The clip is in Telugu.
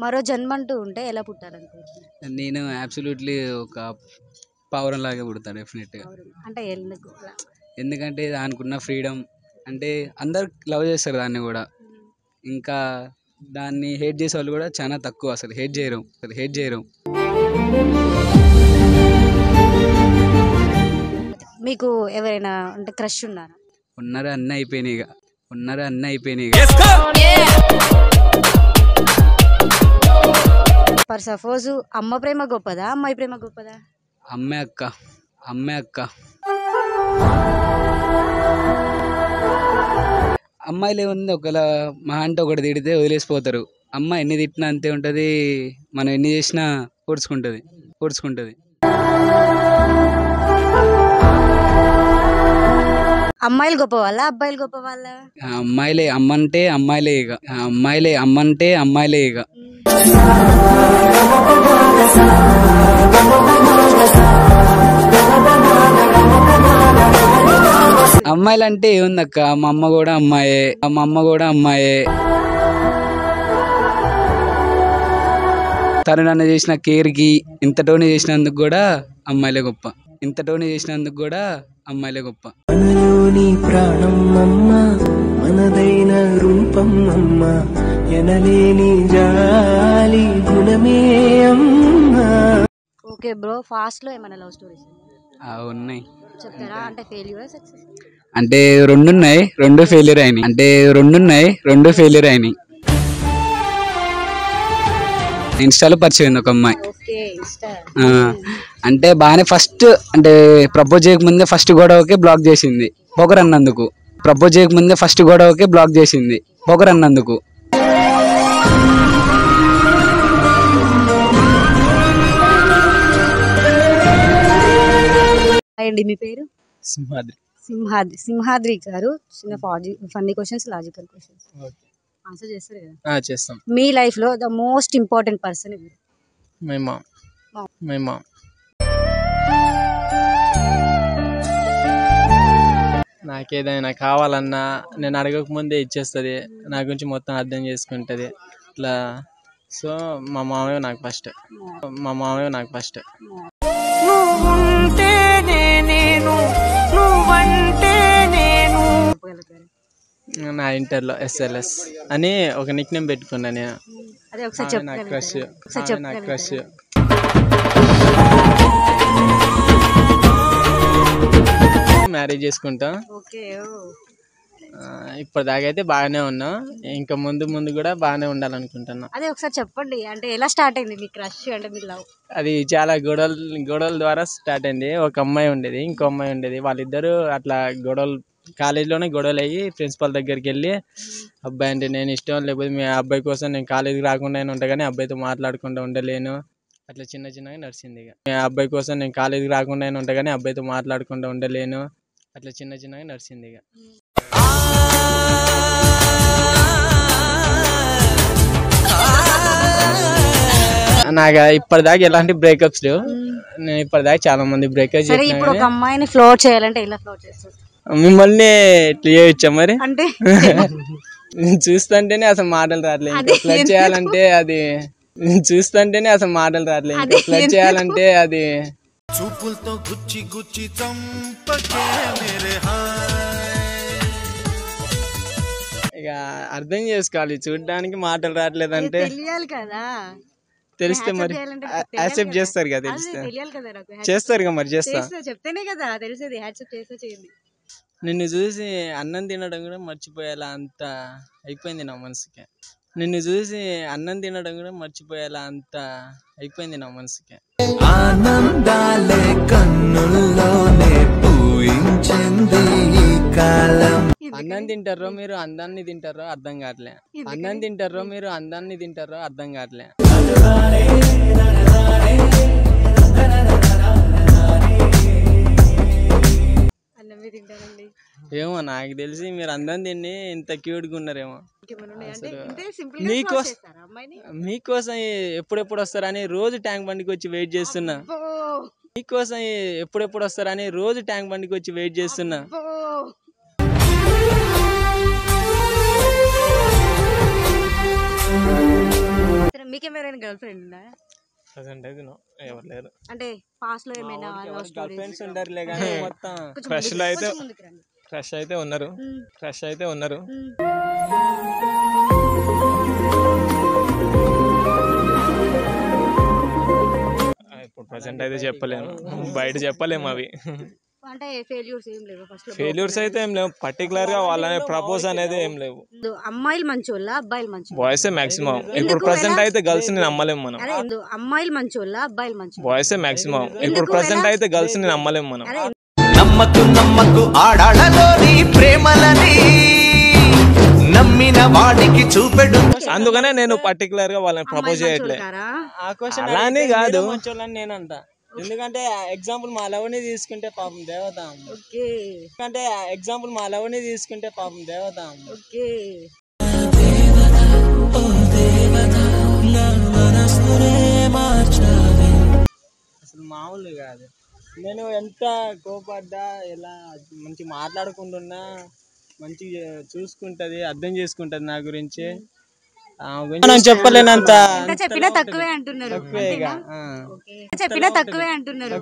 మరో జన్మంటూ ఉంటే ఎలా పుట్టాలనుకుంటున్నారు? నేను అబ్సల్యూట్లీ ఒక పావురం లాగా పుడతా డెఫినెట్గా. అంటే ఎందుకు? ఎందుకంటే దానికున్న ఫ్రీడమ్, అంటే అందరు లవ్ చేస్తారు దాన్ని కూడా. ఇంకా దాన్ని హేట్ చేసే వాళ్ళు కూడా చాలా తక్కువ, అసలు హేట్ చేయరు. మీకు ఎవరైనా అంటే క్రష్ ఉన్నారా? ఉన్నారు, అన్నీ అయిపోయినాయి ఇక. ఫర్ సపోజ్ అమ్మ ప్రేమ గొప్పదా, అమ్మాయి ప్రేమ గొప్పదా? అమ్మే అక్క. అమ్మాయిలు ఏముంది, ఒకవేళ మా అంటే ఒకటి తిడితే వదిలేసిపోతారు. అమ్మాయి ఎన్ని తిట్టినా అంతే ఉంటుంది, మనం ఎన్ని చేసినా పొడుచుకుంటుంది. అమ్మాయిలు గొప్ప వాళ్ళ, అబ్బాయిలు గొప్ప వాళ్ళ? అమ్మాయిలే, అమ్మంటే ఇక. అమ్మాయిలంటే ఏముందక్క, మా అమ్మ కూడా అమ్మాయే. తను నన్ను చేసిన కేర్కి ఇంతటోని చేసినందుకు కూడా అమ్మాయిలే గొప్ప. మనలోని ప్రాణం అమ్మ, మనదైన రూపం అమ్మ, ఎనలేని జాలి గుణమే అమ్మ. ఓకే బ్రో, ఫాస్ట్ లో ఏమైనా లవ్ స్టోరీస్ ఉన్నాయి చెప్తారా? అంటే ఫెయిల్యూర్, సక్సెస్? అంటే రెండున్నాయి, రెండు ఫెయిల్యూర్ అయినాయి. ఇన్స్టాలో పరిచయం ఒక అమ్మాయి. అంటే బాగానే ఫస్ట్, అంటే ప్రపోజ్ చేయకముందే ఫస్ట్ గొడవకే బ్లాక్ చేసింది పొగరన్నందుకు. అండి మీ పేరు? సింహాద్రి గారు. చిన్న funny questions, logical questions answer చేస్తారు కదా? చేస్తాం. మీ లైఫ్ లో ద మోస్ట్ ఇంపార్టెంట్ పర్సన్ ఎవరు? My mom. నాకేదైనా కావాలన్నా నేను అడగక ముందే ఇచ్చేస్తుంది, నా గురించి మొత్తం అర్థం చేసుకుంటుంది ఇట్లా. సో మా మామయ్య నాకు ఫస్ట్. నా ఇంటర్లో SLS అని ఒక నిక్ నేమ్ పెట్టుకున్నా నేను. నా క్రష్. మ్యారేజ్ చేసుకుంటా. ఇప్పటిదాకా అయితే బాగానే ఉన్నా, ఇంకా ముందు కూడా బాగానే ఉండాలనుకుంటున్నా. అదే ఒకసారి చెప్పండి, అంటే ఎలా స్టార్ట్ అయింది మీ క్రష్, అంటే మీ లవ్? అది చాలా గొడవల ద్వారా స్టార్ట్ అయింది. ఒక అమ్మాయి ఉండేది, ఇంకో అమ్మాయి ఉండేది. వాళ్ళిద్దరూ అట్లా కాలేజీలోనే గొడవలు అయ్యి ప్రిన్సిపల్ దగ్గరికి వెళ్ళి, అబ్బాయి అంటే నేను ఇష్టం, లేకపోతే మీ అబ్బాయి కోసం నేను కాలేజీకి రాకుండా ఉంటా కానీ అబ్బాయితో మాట్లాడకుండా ఉండలేను, అట్లా చిన్నగా నడిచింది. ఇక అబ్బాయి కోసం నేను కాలేజీకి రాకుండా ఉంటా కానీ అబ్బాయితో మాట్లాడకుండా ఉండలేను, అట్లా చిన్నగా నడిచింది. ఇక నాకు ఇప్పటిదాకా ఎలాంటి బ్రేకప్స్ లేవు. నేను ఇప్పటిదాకా చాలా మంది బ్రేకప్ చేశాను. ఒక అమ్మాయిని ఫ్లోట్ చేయాలంటే ఎలా ఫ్లోట్ చేస్తారు? మిమ్మల్ని చేయొచ్చా మరి? అంటే చూస్తుంటేనే అసలు మాటలు రావట్లేదు. ఫ్లడ్ చేయాలంటే అది ఫ్లడ్ చేయాలంటే అది చూపులతో గుచ్చి చంపకే మేరే ఇక అర్థం చేసుకోవాలి. చూడడానికి మాటలు రావట్లేదంటే తెలియాలి కదా, తెలిస్తే మరి యాక్సెప్ట్ చేస్తారు కదా, తెలిస్తే చేస్తారు కదా, మరి చెప్తేనే కదా తెలిసేది. యాక్సెప్ట్ చేస్తే చేయండి. నిన్ను చూసి అన్నం తినడం కూడా మర్చిపోయేలా అంత అయిపోయింది నా మనసుకి. ఆనందాలే కన్నుల్లోనే పూయించింది ఈ కాలం. అన్నం తింటారో మీరు అందాన్ని తింటారో అర్థం కావట్లే. ఏమో నాకు తెలిసి మీరు అందరం తిని ఇంత క్యూట్గా ఉన్నారేమో. మీకోసం ఎప్పుడెప్పుడు వస్తారని రోజు ట్యాంక్ బండికి వచ్చి వెయిట్ చేస్తున్నా. మీకెవరైనా గర్ల్ ఫ్రెండ్ ఉందా? ప్రజెంట్ అయితే ఎవరు లేరు. అంటే పాస్ట్ లో ఏమైనా గర్ల్ ఫ్రెండ్స్ ఉండరులే కానీ మొత్తం క్రష్ అయితే ఉన్నారు. ఇప్పుడు ప్రజెంట్ అయితే చెప్పలేము, బయట చెప్పలేము అవి. అంటే ఫెయిల్యూర్స్ ఏం లేవు ఫస్ట్ లో? ఫెయిల్యూర్స్ అయితే ఏం లేవు, పర్టికులర్ గా వాళ్ళని ప్రపోజ్ అనేది ఏం లేవు. అమ్మాయిలు మంచోళ్ళ అబ్బాయిలు మంచోళ్ళ? Boys maximum. ఇప్పుడు ప్రెసెంట్ అయితే గర్ల్స్ ని నమ్మలేము మనం. అమ్మాయిలు మంచోళ్ళ అబ్బాయిలు మంచోళ్ళ? Boys maximum. ఇప్పుడు ప్రెసెంట్ అయితే గర్ల్స్ ని నమ్మలేము మనం. నమ్మకు ఆడాడలోని ప్రేమలని నమ్మిన వాడికి చూపెడు. అందుకనే నేను పర్టికులర్ గా వాళ్ళని ప్రపోజ్ చేయట్లేదు. ఆ క్వశ్చన్ అలానే కాదు, మంచోళ్ళని నేను అంట. ఎందుకంటే ఎగ్జాంపుల్ మా లవ్ని తీసుకుంటే పాపం దేవత. ఎందుకంటే ఎగ్జాంపుల్ మా లవ్ని తీసుకుంటే పాపం దేవత. అసలు మామూలు కాదు. నేను ఎంత కోపడ్డా, ఎలా మంచి మాట్లాడుకుంటున్నా, మంచి చూసుకుంటది, అర్థం చేసుకుంటది నా గురించి. మనం చెప్పలేనంత చెప్పినా తక్కువే అంటున్నారు. తక్కువేగా. చెప్పినా తక్కువే అంటున్నారు.